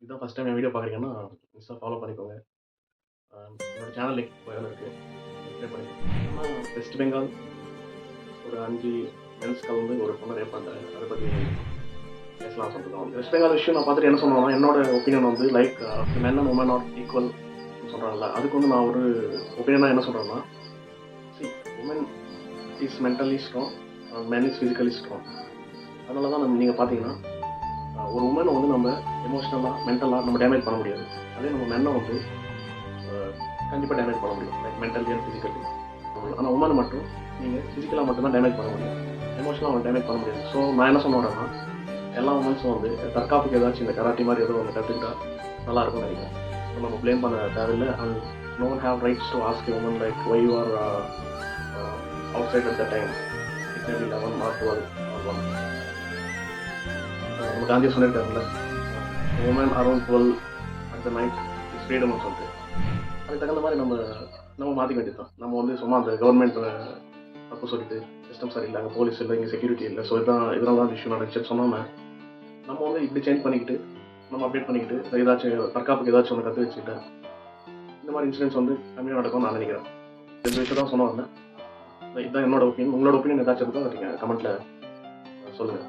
இதான் first time என் video பார்க்குறீங்கன்னா, Insta follow பண்ணிக்கோங்க. என்னோட சேனல் லிங்க் பயோல இருக்கு. சப்ஸ்கிரைப் பண்ணிக்கோங்க. வெஸ்ட் பெங்கால் ஒரு 5 மென்ஸ் கலந்து ஒரு பொண்ணை ரேப் பண்ணிட்டாங்க. அதை பற்றி பேசலாம் சொல்லிருக்கோம். வெஸ்ட் பெங்கால் விஷயம் நான் பார்த்துட்டு என்ன சொன்னோம்னா, என்னோட ஒப்பீனியன் வந்து like men and women are equal சொல்கிறாங்கல்ல, அதுக்கு வந்து நான் ஒரு ஒப்பீனியனாக என்ன சொல்கிறேன்னா, women is mentally strong, men is physically strong. அதனால தான் நீங்கள் பார்த்தீங்கன்னா, ஒரு உமனை வந்து நம்ம எமோஷ்னலாக மென்டலாக நம்ம டேமேஜ் பண்ண முடியாது. அதே நம்ம மென்னை வந்து கண்டிப்பாக டேமேஜ் பண்ண முடியும், லைக் மென்டலி அண்ட் ஃபிசிக்கலி. ஆனால் உமனை மட்டும் நீங்கள் ஃபிசிக்கலாக மட்டும்தான் டேமேஜ் பண்ண முடியும், எமோஷனலாக அவங்க டேமேஜ் பண்ண முடியாது. ஸோ நான் என்ன சொன்ன வரேன்னா, எல்லா உமன்ஸும் வந்து தற்காப்புக்கு ஏதாச்சும் இந்த கராட்டி மாதிரி ஏதோ ஒன்று கற்றுக்கிட்டா நல்லா இருக்கும்னு நினைக்கிறேன். ஸோ நம்ம ப்ளேம் பண்ண தேவையில்லை. And no one have rights to ask a woman like why you are outside at the time. It may be 11 or 12 or 1. நம்ம காந்தி சொல்லியிருக்காருல்ல, woman around 12 at the night is ஃப்ரீடம்னு சொல்லிட்டு. அதுக்கு தகுந்த மாதிரி நம்ம மாற்றிக்க வேண்டியது தான். நம்ம வந்து சும்மா அந்த கவர்மெண்ட் தப்பு சொல்லிட்டு சிஸ்டம் சரியில்லை, அங்கே போலீஸ் இல்லை, இங்கே செக்யூரிட்டி இல்லை, ஸோ இதெல்லாம் தான் இஷ்யூ நடந்துச்சுன்னு சொன்னாமல் நம்ம வந்து இப்படி சேஞ்ச் பண்ணிக்கிட்டு நம்ம அப்டேட் பண்ணிக்கிட்டு ஏதாச்சும் தற்காப்புக்கு ஏதாச்சும் ஒன்று கற்று வச்சுக்கிட்டேன், இந்த மாதிரி இன்சிடென்ட்ஸ் வந்து கம்மியாக நடக்கும்னு நான் நினைக்கிறேன். இந்த விஷயம் தான் சொன்ன வந்தேன். இதுதான் என்னோட ஒப்பீனியன். உங்களோட ஒப்பீனியன் ஏதாச்சும் இருக்கோ அதை நீங்கள் கமெண்ட்டில் சொல்லுங்கள்.